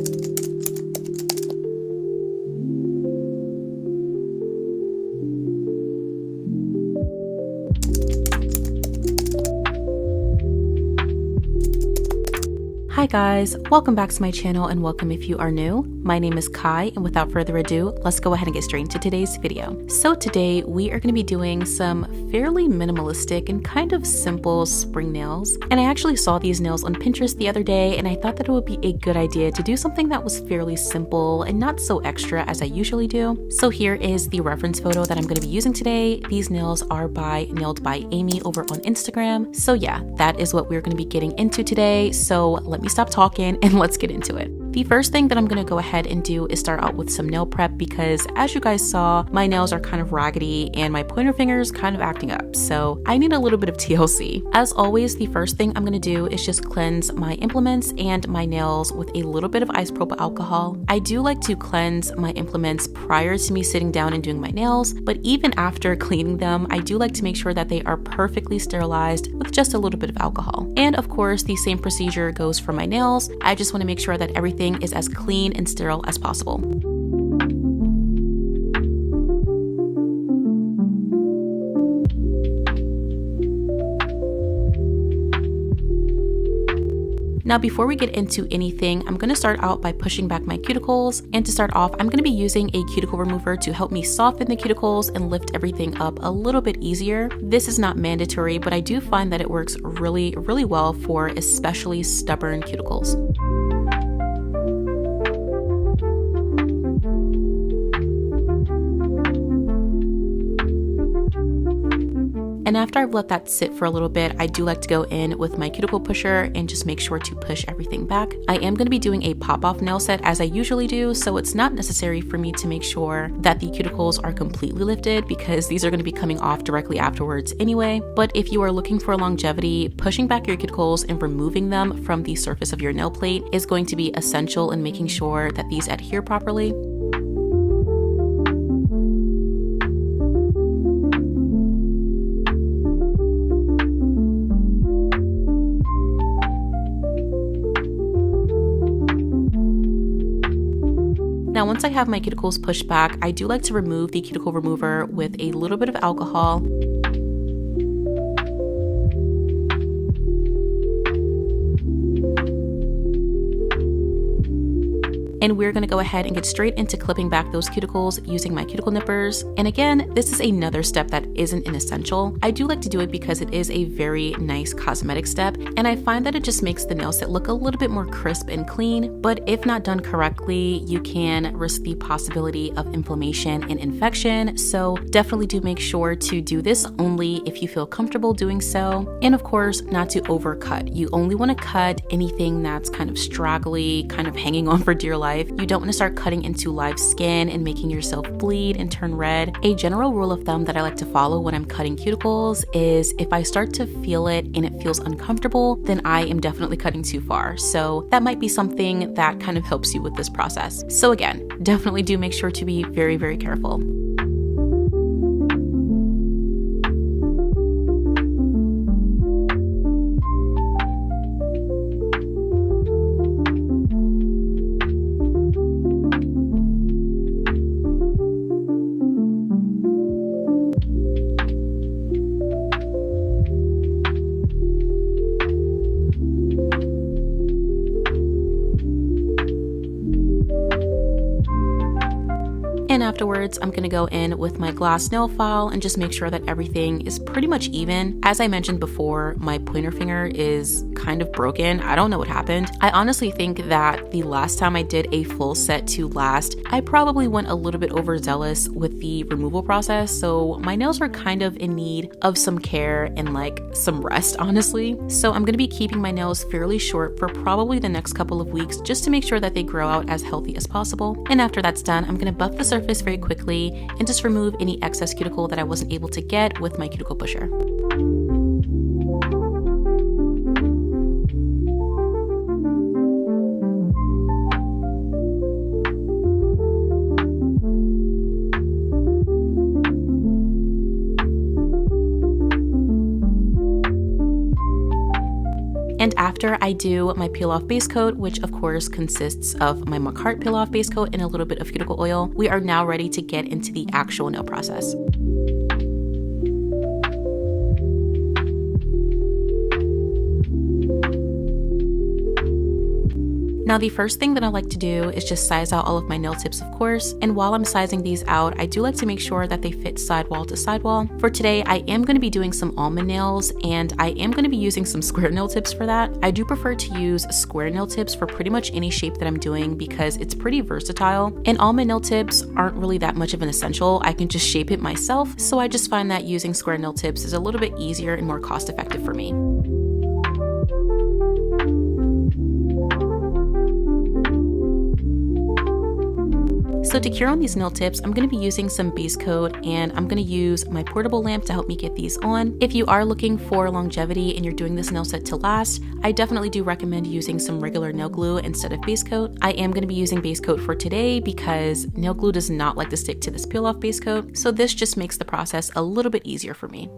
Hi guys, welcome back to my channel and welcome if you are new. My name is Kai, and without further ado, let's go ahead and get straight into today's video. So today we are going to be doing some fairly minimalistic and kind of simple spring nails. And I actually saw these nails on Pinterest the other day, and I thought that it would be a good idea to do something that was fairly simple and not so extra as I usually do. So here is the reference photo that I'm going to be using today. These nails are by Nailed by Amy over on Instagram. So yeah, that is what we're going to be getting into today. So let me stop talking and let's get into it. The first thing that I'm going to go ahead and do is start out with some nail prep because as you guys saw, my nails are kind of raggedy and my pointer finger's kind of acting up. So I need a little bit of TLC. As always, the first thing I'm going to do is just cleanse my implements and my nails with a little bit of isopropyl alcohol. I do like to cleanse my implements prior to me sitting down and doing my nails, but even after cleaning them, I do like to make sure that they are perfectly sterilized with just a little bit of alcohol. And of course, the same procedure goes for my nails. I just want to make sure that everything is as clean and sterile as possible. Now, before we get into anything, I'm going to start out by pushing back my cuticles. And to start off, I'm going to be using a cuticle remover to help me soften the cuticles and lift everything up a little bit easier. This is not mandatory, but I do find that it works really, really well for especially stubborn cuticles. And after I've let that sit for a little bit, I do like to go in with my cuticle pusher and just make sure to push everything back. I am going to be doing a pop-off nail set as I usually do, so it's not necessary for me to make sure that the cuticles are completely lifted because these are going to be coming off directly afterwards anyway. But if you are looking for longevity, pushing back your cuticles and removing them from the surface of your nail plate is going to be essential in making sure that these adhere properly. Now, once I have my cuticles pushed back, I do like to remove the cuticle remover with a little bit of alcohol. And we're going to go ahead and get straight into clipping back those cuticles using my cuticle nippers. And again, this is another step that isn't an essential. I do like to do it because it is a very nice cosmetic step, and I find that it just makes the nail set look a little bit more crisp and clean. But if not done correctly, you can risk the possibility of inflammation and infection. So definitely do make sure to do this only if you feel comfortable doing so. And of course, not to overcut. You only want to cut anything that's kind of straggly, kind of hanging on for dear life. You don't want to start cutting into live skin and making yourself bleed and turn red. A general rule of thumb that I like to follow when I'm cutting cuticles is if I start to feel it and it feels uncomfortable, then I am definitely cutting too far. So that might be something that kind of helps you with this process. So again, definitely do make sure to be very, very careful. And afterwards, I'm going to go in with my glass nail file and just make sure that everything is pretty much even. As I mentioned before, my pointer finger is kind of broken. I don't know what happened. I honestly think that the last time I did a full set to last, I probably went a little bit overzealous with the removal process. So my nails are kind of in need of some care and like some rest, honestly. So I'm going to be keeping my nails fairly short for probably the next couple of weeks just to make sure that they grow out as healthy as possible. And after that's done, I'm going to buff the surface very quickly and just remove any excess cuticle that I wasn't able to get with my cuticle pusher. And after after I do my peel off base coat, which of course consists of my muck heart peel off base coat and a little bit of cuticle oil, we are now ready to get into the actual nail process. Now the first thing that I like to do is just size out all of my nail tips, of course, and while I'm sizing these out, I do like to make sure that they fit sidewall to sidewall. For today, I am going to be doing some almond nails, and I am going to be using some square nail tips for that. I do prefer to use square nail tips for pretty much any shape that I'm doing because it's pretty versatile, and almond nail tips aren't really that much of an essential. I can just shape it myself, so I just find that using square nail tips is a little bit easier and more cost effective for me. So to cure on these nail tips, I'm going to be using some base coat, and I'm going to use my portable lamp to help me get these on. If you are looking for longevity and you're doing this nail set to last, I definitely do recommend using some regular nail glue instead of base coat. I am going to be using base coat for today because nail glue does not like to stick to this peel off base coat, so this just makes the process a little bit easier for me.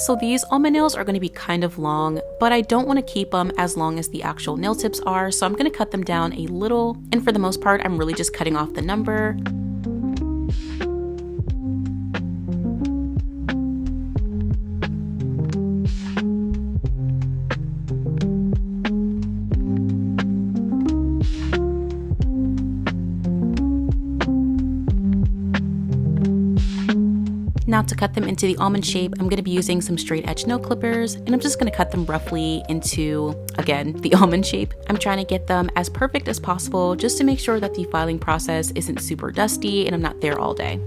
So these almond nails are going to be kind of long, but I don't want to keep them as long as the actual nail tips are, so I'm going to cut them down a little, and for the most part, I'm really just cutting off the number. Now to cut them into the almond shape, I'm going to be using some straight edge nail clippers, and I'm just going to cut them roughly into, again, the almond shape. I'm trying to get them as perfect as possible just to make sure that the filing process isn't super dusty and I'm not there all day.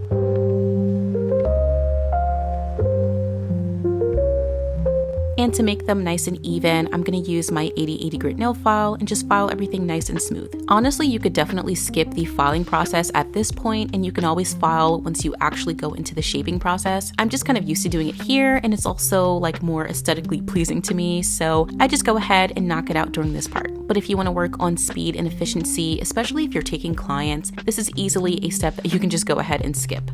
And to make them nice and even, I'm going to use my 80/80 grit nail file and just file everything nice and smooth. Honestly, you could definitely skip the filing process at this point, and you can always file once you actually go into the shaping process. I'm just kind of used to doing it here, and it's also like more aesthetically pleasing to me, so I just go ahead and knock it out during this part. But if you want to work on speed and efficiency, especially if you're taking clients, this is easily a step that you can just go ahead and skip.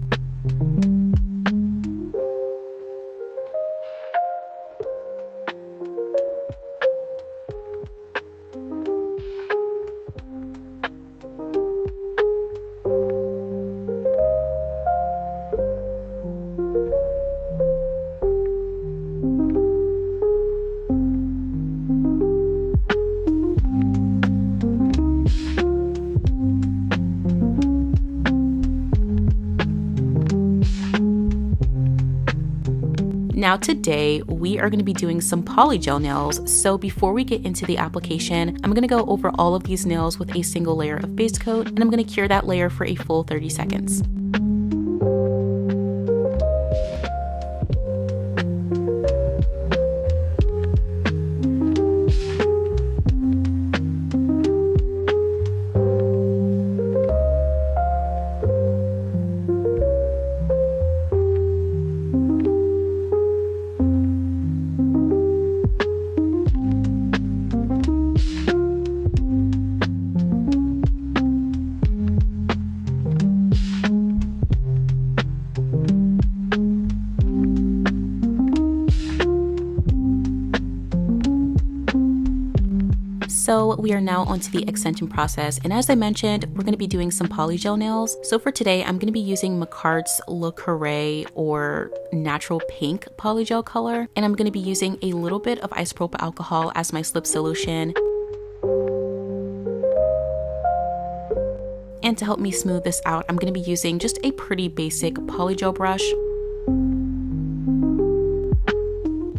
Now today, we are going to be doing some polygel nails, so before we get into the application, I'm going to go over all of these nails with a single layer of base coat, and I'm going to cure that layer for a full 30 seconds. So we are now onto the extension process, and as I mentioned, we're going to be doing some polygel nails. So for today, I'm going to be using McCart's Le Carré or Natural Pink polygel color, and I'm going to be using a little bit of isopropyl alcohol as my slip solution. And to help me smooth this out, I'm going to be using just a pretty basic polygel brush.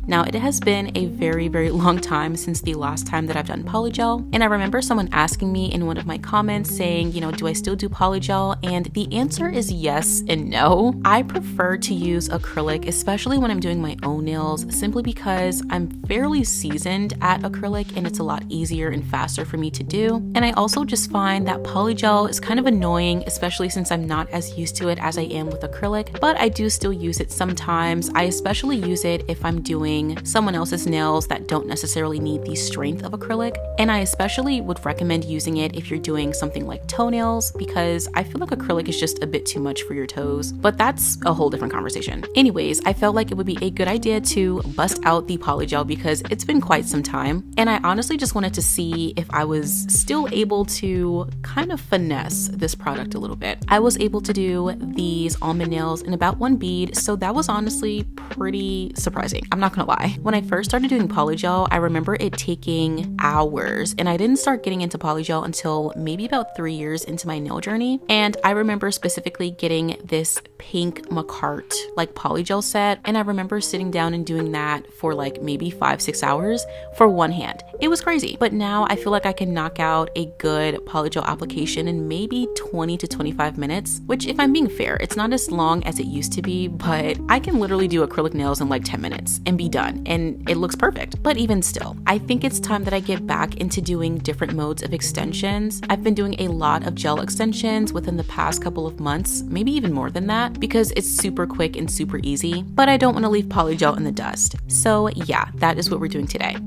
Now, it has been a very long time since the last time that I've done polygel, and I remember someone asking me in one of my comments saying, you know, do I still do polygel? And the answer is yes and no. I prefer to use acrylic, especially when I'm doing my own nails, simply because I'm fairly seasoned at acrylic and it's a lot easier and faster for me to do. And I also just find that polygel is kind of annoying, especially since I'm not as used to it as I am with acrylic, but I do still use it sometimes. I especially use it if I'm doing someone else's nails that don't necessarily need the strength of acrylic. And I especially would recommend using it if you're doing something like toenails, because I feel like acrylic is just a bit too much for your toes, but that's a whole different conversation. Anyways, I felt like it would be a good idea to bust out the polygel because it's been quite some time, and I honestly just wanted to see if I was still able to kind of finesse this product a little bit. I was able to do these almond nails in about 1 bead, so that was honestly pretty surprising. I'm not gonna lie. When I first started doing polygel, I remember it taking hours, and I didn't start getting into polygel until maybe about 3 years into my nail journey. And I remember specifically getting this pink Macart like polygel set, and I remember sitting down and doing that for like maybe 5-6 hours for one hand. It was crazy. But now I feel like I can knock out a good polygel application in maybe 20 to 25 minutes, which, if I'm being fair, it's not as long as it used to be, but I can literally do acrylic nails in like 10 minutes and be done, and it looks perfect. But even still, I think it's time that I get back into doing different modes of extensions. I've been doing a lot of gel extensions within the past couple of months, maybe even more than that, because it's super quick and super easy, but I don't want to leave polygel in the dust. So yeah, that is what we're doing today.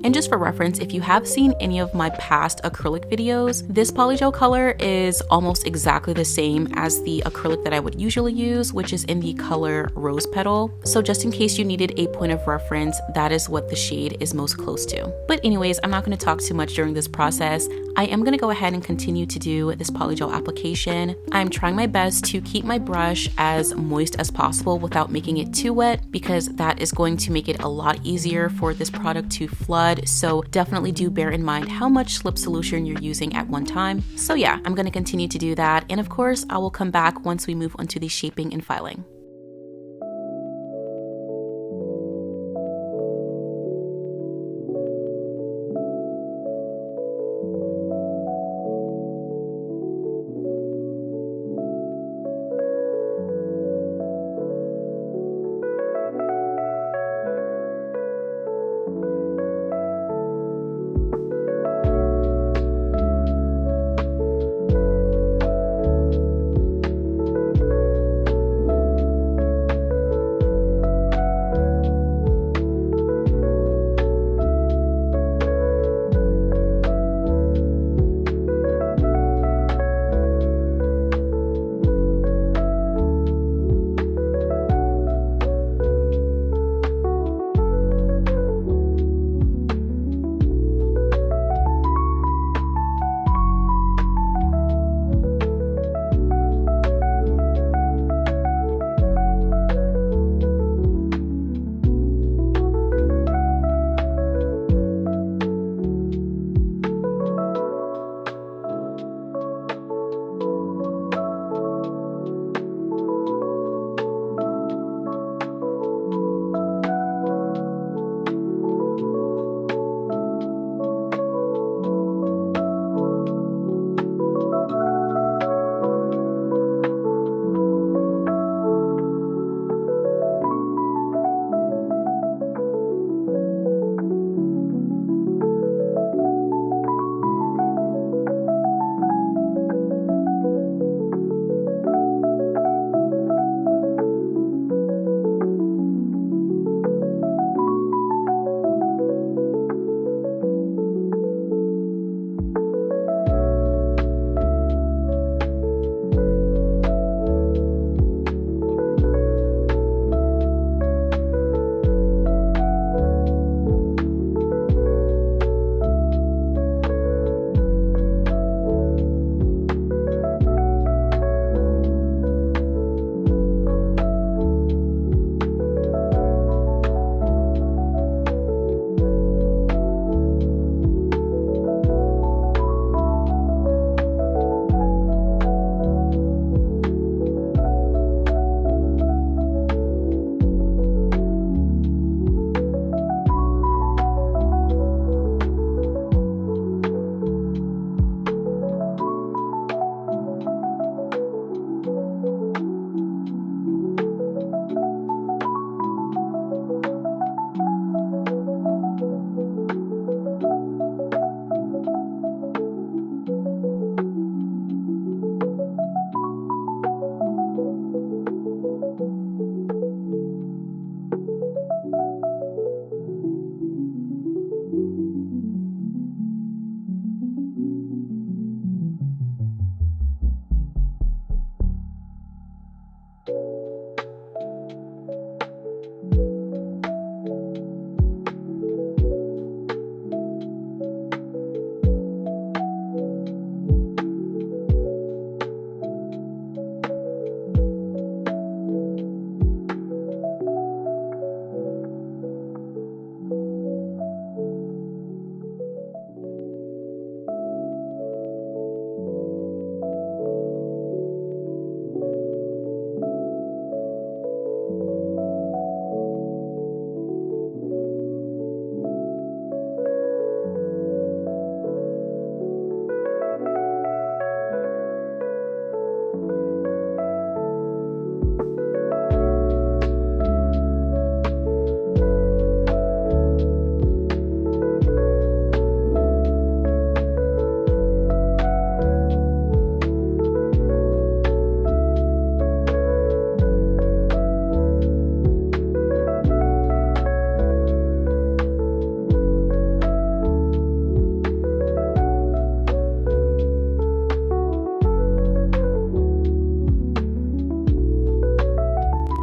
And just for reference, if you have seen any of my past acrylic videos, this polygel color is almost exactly the same as the acrylic that I would usually use, which is in the color Rose Petal. So just in case you needed a point of reference, that is what the shade is most close to. But anyways, I'm not going to talk too much during this process. I am going to go ahead and continue to do this polygel application. I'm trying my best to keep my brush as moist as possible without making it too wet, because that is going to make it a lot easier for this product to flood. So definitely do bear in mind how much slip solution you're using at one time. So yeah, I'm going to continue to do that. And of course, I will come back once we move on to the shaping and filing.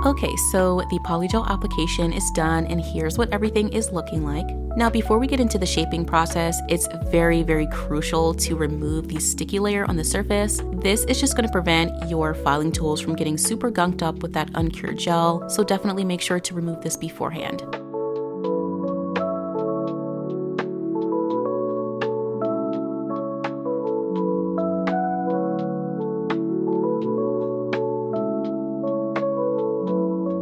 Okay, so the Polygel application is done and here's what everything is looking like. Now, before we get into the shaping process, it's very, very crucial to remove the sticky layer on the surface. This is just going to prevent your filing tools from getting super gunked up with that uncured gel, so definitely make sure to remove this beforehand.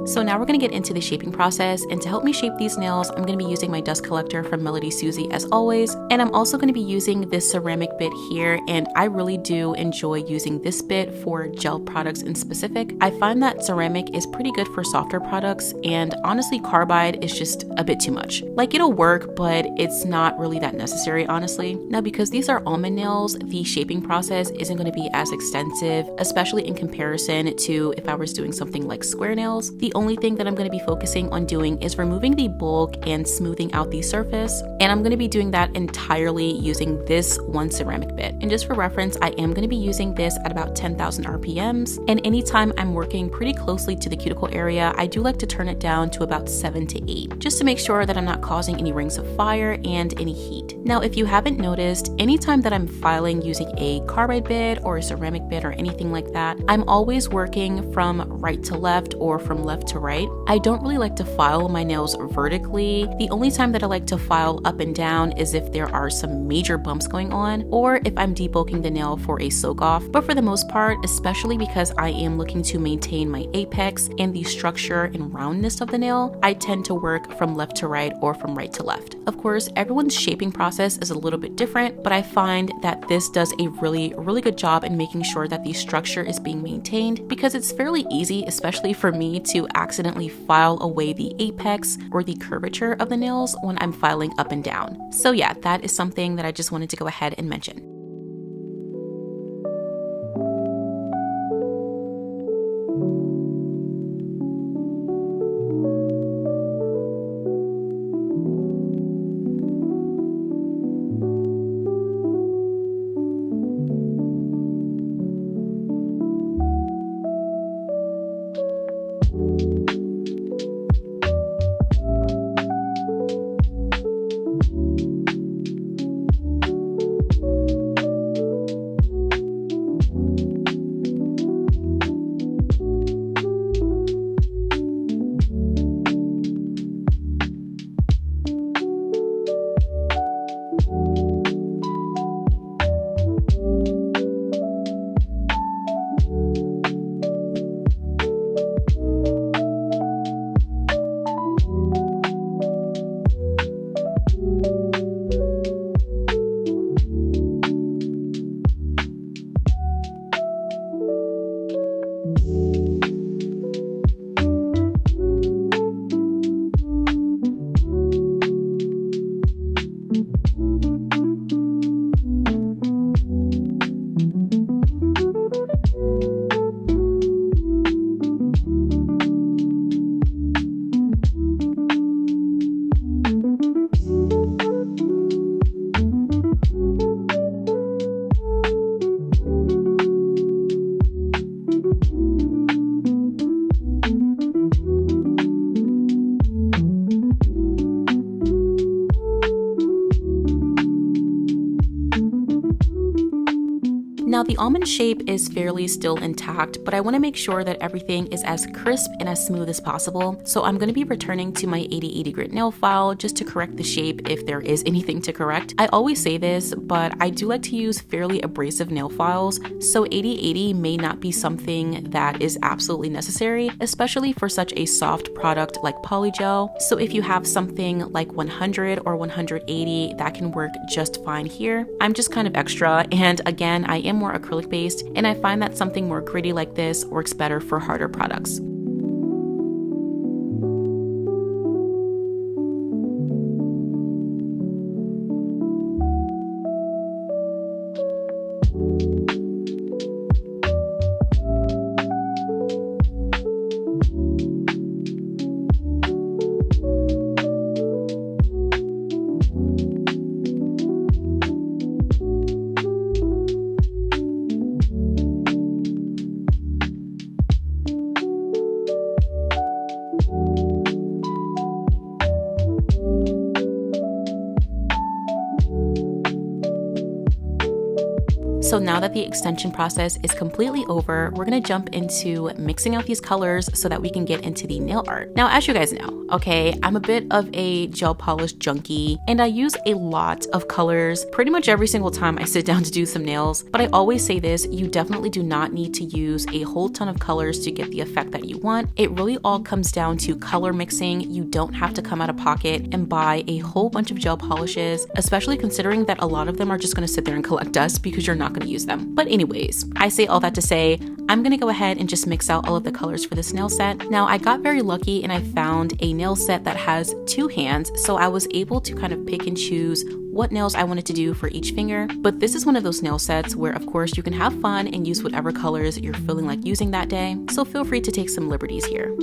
So now we're going to get into the shaping process, and to help me shape these nails, I'm going to be using my dust collector from Melody Susie as always, and I'm also going to be using this ceramic bit here, and I really do enjoy using this bit for gel products in specific. I find that ceramic is pretty good for softer products, and honestly carbide is just a bit too much. Like, it'll work, but it's not really that necessary, honestly. Now, because these are almond nails, the shaping process isn't going to be as extensive, especially in comparison to if I was doing something like square nails. The only thing that I'm going to be focusing on doing is removing the bulk and smoothing out the surface, and I'm going to be doing that entirely using this one ceramic bit. And just for reference, I am going to be using this at about 10,000 RPMs, and anytime I'm working pretty closely to the cuticle area, I do like to turn it down to about 7 to 8, just to make sure that I'm not causing any rings of fire and any heat. Now, if you haven't noticed, anytime that I'm filing using a carbide bit or a ceramic bit or anything like that, I'm always working from right to left or from left to right. I don't really like to file my nails vertically. The only time that I like to file up and down is if there are some major bumps going on, or if I'm debulking the nail for a soak off. But for the most part, especially because I am looking to maintain my apex and the structure and roundness of the nail, I tend to work from left to right or from right to left. Of course, everyone's shaping process is a little bit different, but I find that this does a really good job in making sure that the structure is being maintained, because it's fairly easy, especially for me, to accidentally file away the apex or the curvature of the nails when I'm filing up and down. So yeah, that is something that I just wanted to go ahead and mention. Now, the almond shape is fairly still intact, but I want to make sure that everything is as crisp and as smooth as possible. So I'm going to be returning to my 8080 grit nail file just to correct the shape if there is anything to correct. I always say this, but I do like to use fairly abrasive nail files, so 8080 may not be something that is absolutely necessary, especially for such a soft product like Polygel. So if you have something like 100 or 180, that can work just fine here. I'm just kind of extra, and again, I am more acrylic based, and I find that something more gritty like this works better for harder products. So now that the extension process is completely over, we're gonna jump into mixing out these colors so that we can get into the nail art. Now, as you guys know, okay, I'm a bit of a gel polish junkie and I use a lot of colors pretty much every single time I sit down to do some nails. But I always say this, you definitely do not need to use a whole ton of colors to get the effect that you want. It really all comes down to color mixing. You don't have to come out of pocket and buy a whole bunch of gel polishes, especially considering that a lot of them are just gonna sit there and collect dust because you're not gonna use them. But anyways, I say all that to say, I'm gonna go ahead and just mix out all of the colors for this nail set. Now, I got very lucky and I found a nail set that has 2 hands, so I was able to kind of pick and choose what nails I wanted to do for each finger. But this is one of those nail sets where, of course, you can have fun and use whatever colors you're feeling like using that day. So feel free to take some liberties here.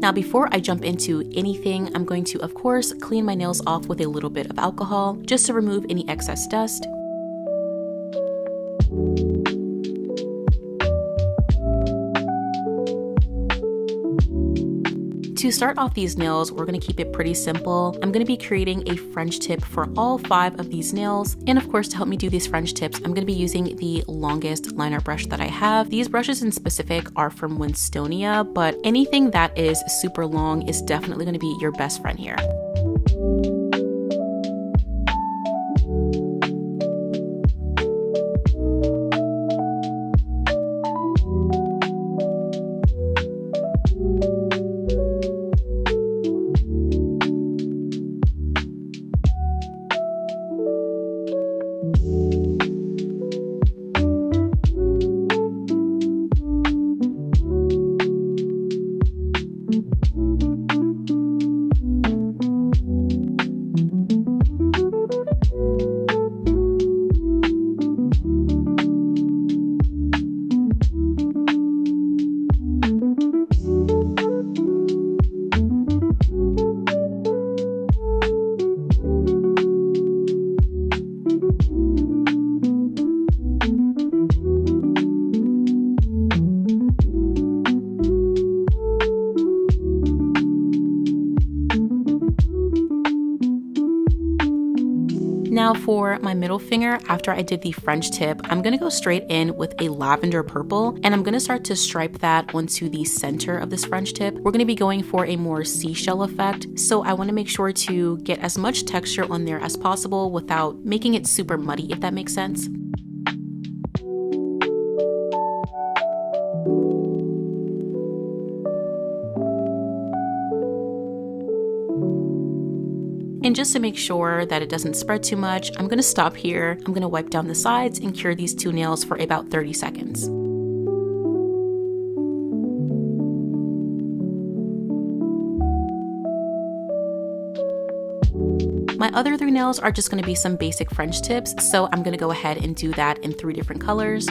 Now, before I jump into anything, I'm going to, of course, clean my nails off with a little bit of alcohol just to remove any excess dust. To start off these nails, we're going to keep it pretty simple. I'm going to be creating a French tip for all 5 of these nails. And of course, to help me do these French tips, I'm going to be using the longest liner brush that I have. These brushes in specific are from Winstonia, but anything that is super long is definitely going to be your best friend here. Now for my middle finger, after I did the French tip, I'm gonna go straight in with a lavender purple and I'm gonna start to stripe that onto the center of this French tip. We're gonna be going for a more seashell effect, so I wanna make sure to get as much texture on there as possible without making it super muddy, if that makes sense. And just to make sure that it doesn't spread too much, I'm gonna stop here. I'm gonna wipe down the sides and cure these 2 nails for about 30 seconds. My other 3 nails are just gonna be some basic French tips, so I'm gonna go ahead and do that in 3 different colors.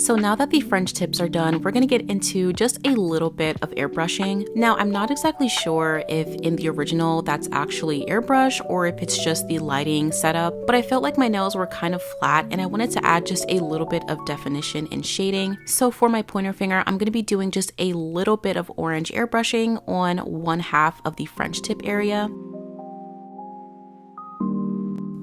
So now that the French tips are done, we're gonna get into just a little bit of airbrushing. Now, I'm not exactly sure if in the original that's actually airbrush or if it's just the lighting setup, but I felt like my nails were kind of flat and I wanted to add just a little bit of definition and shading. So for my pointer finger, I'm gonna be doing just a little bit of orange airbrushing on one half of the French tip area.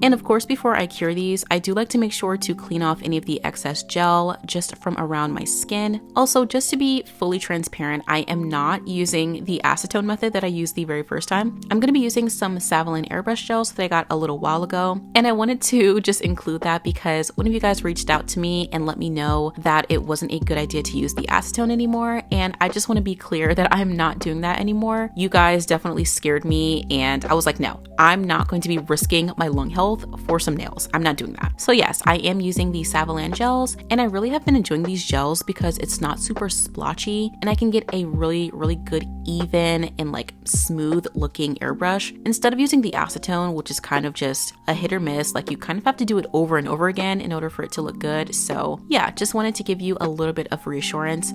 And of course, before I cure these, I do like to make sure to clean off any of the excess gel just from around my skin. Also, just to be fully transparent, I am not using the acetone method that I used the very first time. I'm going to be using some Savlon airbrush gels that I got a little while ago. And I wanted to just include that because one of you guys reached out to me and let me know that it wasn't a good idea to use the acetone anymore. And I just want to be clear that I'm not doing that anymore. You guys definitely scared me and I was like, no, I'm not going to be risking my lung health for some nails. I'm not doing that. So yes, I am using the Savlon gels and I really have been enjoying these gels because it's not super splotchy and I can get a really good even and like smooth looking airbrush instead of using the acetone, which is kind of just a hit or miss. Like you kind of have to do it over and over again in order for it to look good. So yeah, just wanted to give you a little bit of reassurance.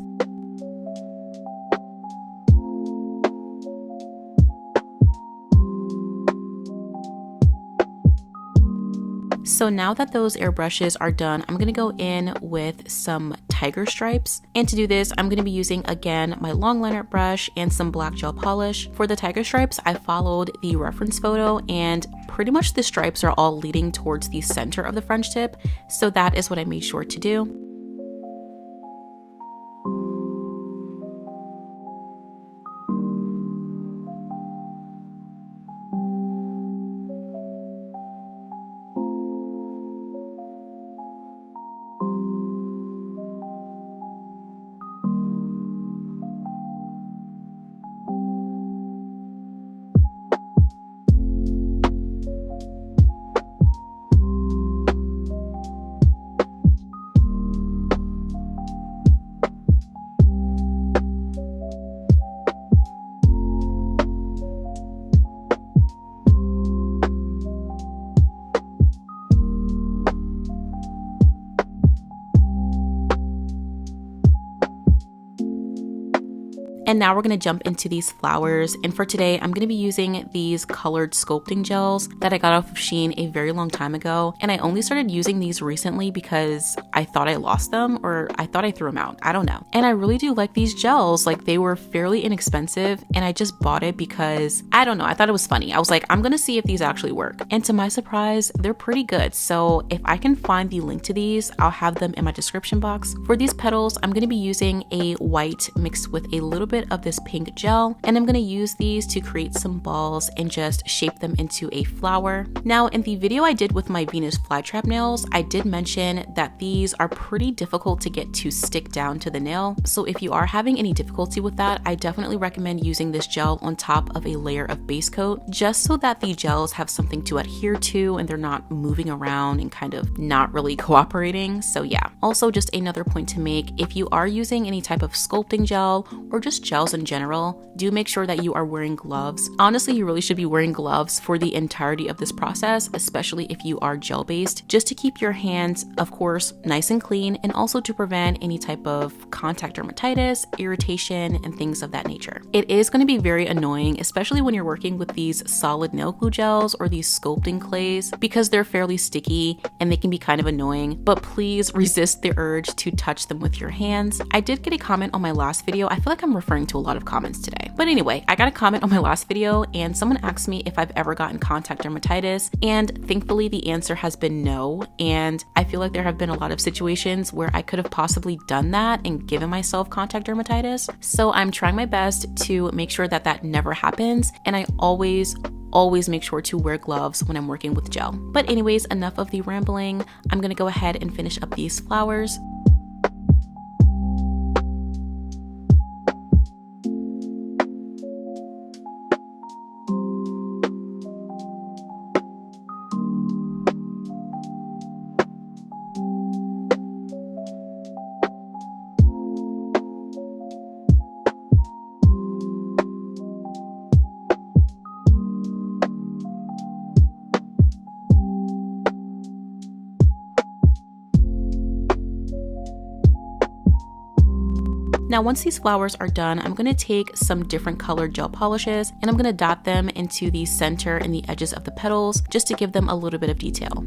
So now that those airbrushes are done, I'm going to go in with some tiger stripes. And to do this, I'm going to be using, again, my long liner brush and some black gel polish. For the tiger stripes, I followed the reference photo and pretty much the stripes are all leading towards the center of the French tip. So that is what I made sure to do. And now we're going to jump into these flowers. And for today, I'm going to be using these colored sculpting gels that I got off of Shein a very long time ago. And I only started using these recently because I thought I lost them or I thought I threw them out. I don't know. And I really do like these gels. Like they were fairly inexpensive and I just bought it because I don't know. I thought it was funny. I was like, I'm going to see if these actually work. And to my surprise, they're pretty good. So if I can find the link to these, I'll have them in my description box. For these petals, I'm going to be using a white mixed with a little bit of this pink gel, and I'm going to use these to create some balls and just shape them into a flower. Now, in the video I did with my Venus flytrap nails, I did mention that these are pretty difficult to get to stick down to the nail. So if you are having any difficulty with that, I definitely recommend using this gel on top of a layer of base coat, just so that the gels have something to adhere to and they're not moving around and kind of not really cooperating. So yeah, also just another point to make, if you are using any type of sculpting gel or just gels in general, do make sure that you are wearing gloves. Honestly, you really should be wearing gloves for the entirety of this process, especially if you are gel based, just to keep your hands, of course, nice and clean, and also to prevent any type of contact dermatitis, irritation, and things of that nature. It is going to be very annoying, especially when you're working with these solid nail glue gels or these sculpting clays, because they're fairly sticky and they can be kind of annoying, but please resist the urge to touch them with your hands. I did get a comment on my last video. I feel like I'm referring to a lot of comments today. But anyway, I got a comment on my last video and someone asked me if I've ever gotten contact dermatitis, and thankfully the answer has been no. And I feel like there have been a lot of situations where I could have possibly done that and given myself contact dermatitis. So I'm trying my best to make sure that that never happens. And I always make sure to wear gloves when I'm working with gel. But anyways, enough of the rambling. I'm gonna go ahead and finish up these flowers. Now once these flowers are done, I'm going to take some different colored gel polishes and I'm going to dot them into the center and the edges of the petals just to give them a little bit of detail.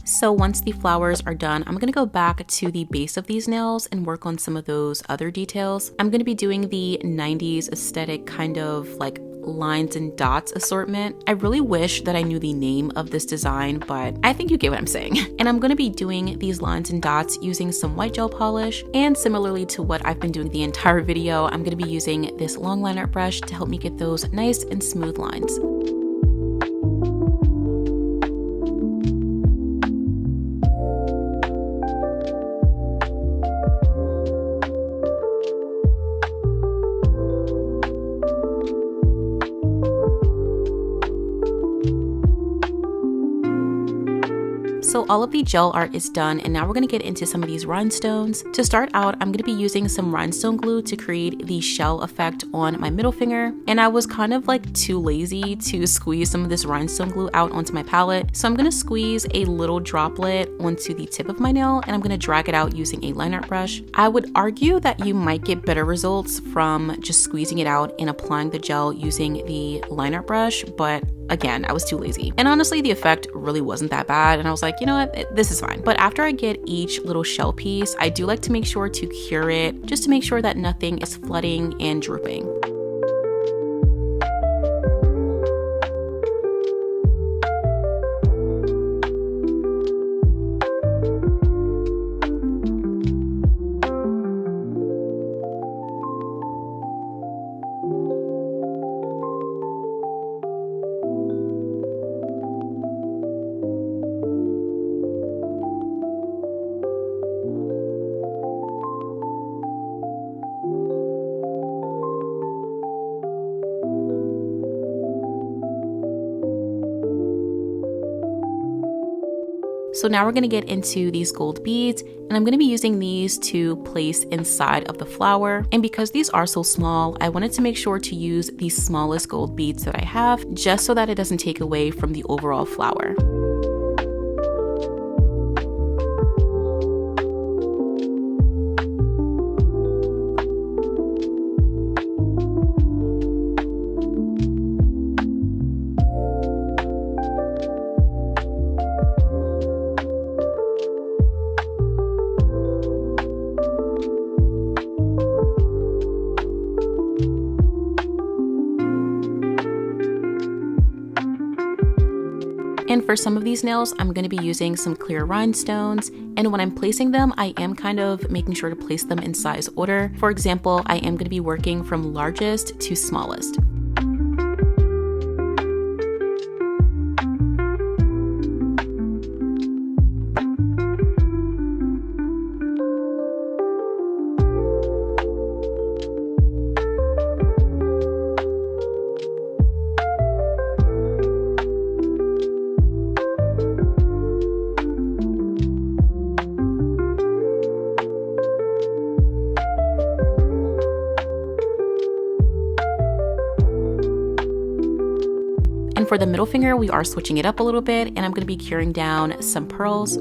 So once the flowers are done, I'm going to go back to the base of these nails and work on some of those other details. I'm going to be doing the 90s aesthetic kind of like lines and dots assortment. I really wish that I knew the name of this design, but I think you get what I'm saying. And I'm going to be doing these lines and dots using some white gel polish, and similarly to what I've been doing the entire video, I'm going to be using this long line art brush to help me get those nice and smooth lines. So all of the gel art is done, and now we're going to get into some of these rhinestones. To start out, I'm going to be using some rhinestone glue to create the shell effect on my middle finger, and I was kind of like too lazy to squeeze some of this rhinestone glue out onto my palette. So I'm going to squeeze a little droplet onto the tip of my nail, and I'm going to drag it out using a line art brush. I would argue that you might get better results from just squeezing it out and applying the gel using the line art brush, but again, I was too lazy. And honestly, the effect really wasn't that bad. And I was like, you know what, this is fine. But after I get each little shell piece, I do like to make sure to cure it just to make sure that nothing is flooding and drooping. So now we're going to get into these gold beads, and I'm going to be using these to place inside of the flower. And because these are so small, I wanted to make sure to use the smallest gold beads that I have, just so that it doesn't take away from the overall flower. And for some of these nails, I'm going to be using some clear rhinestones. And when I'm placing them, I am kind of making sure to place them in size order. For example, I am going to be working from largest to smallest. And for the middle finger, we are switching it up a little bit, and I'm going to be curing down some pearls.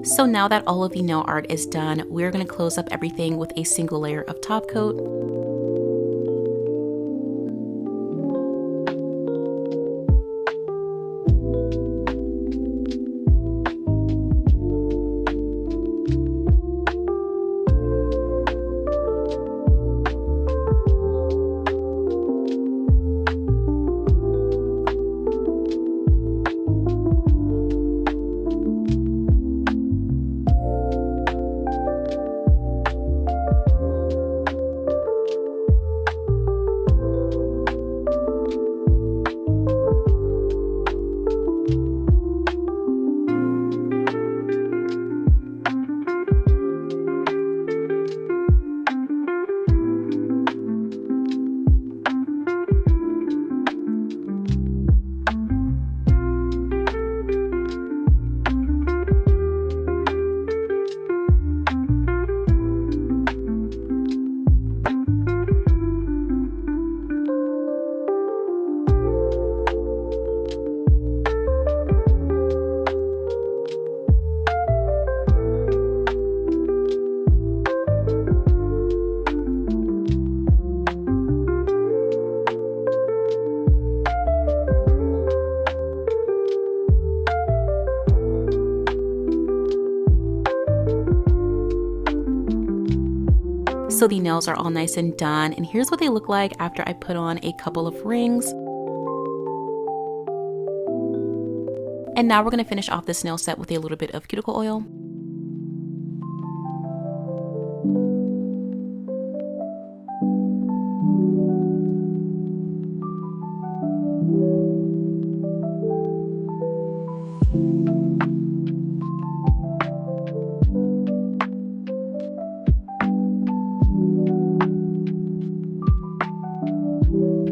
So now that all of the nail art is done, we're going to close up everything with a single layer of top coat. So the nails are all nice and done, and here's what they look like after I put on a couple of rings. And now we're going to finish off this nail set with a little bit of cuticle oil.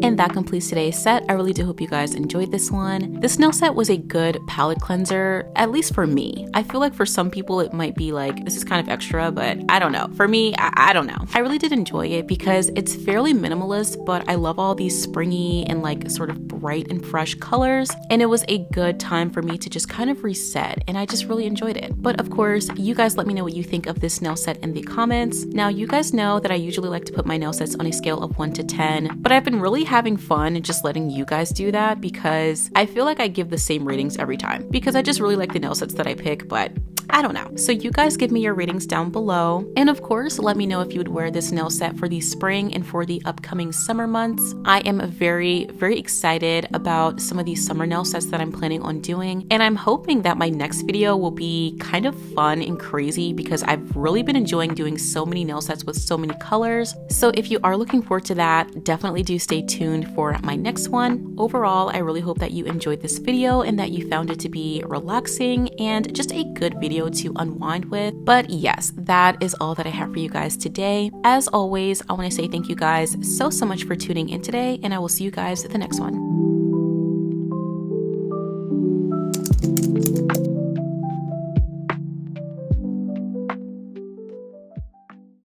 And that completes today's set. I really do hope you guys enjoyed this one. This nail set was a good palette cleanser, at least for me. I feel like for some people it might be like, this is kind of extra, but I don't know. For me, I don't know. I really did enjoy it because it's fairly minimalist, but I love all these springy and like sort of bright and fresh colors. And it was a good time for me to just kind of reset, and I just really enjoyed it. But of course, you guys let me know what you think of this nail set in the comments. Now, you guys know that I usually like to put my nail sets on a scale of 1 to 10, but I've been really having fun and just letting you guys do that because I feel like I give the same ratings every time because I just really like the nail sets that I pick, but I don't know. So you guys give me your ratings down below. And of course, let me know if you would wear this nail set for the spring and for the upcoming summer months. I am very, very excited about some of these summer nail sets that I'm planning on doing. And I'm hoping that my next video will be kind of fun and crazy because I've really been enjoying doing so many nail sets with so many colors. So if you are looking forward to that, definitely do stay tuned for my next one. Overall, I really hope that you enjoyed this video and that you found it to be relaxing and just a good video to unwind with. But yes, that is all that I have for you guys today. As always, I want to say thank you guys so much for tuning in today, and I will see you guys at the next one.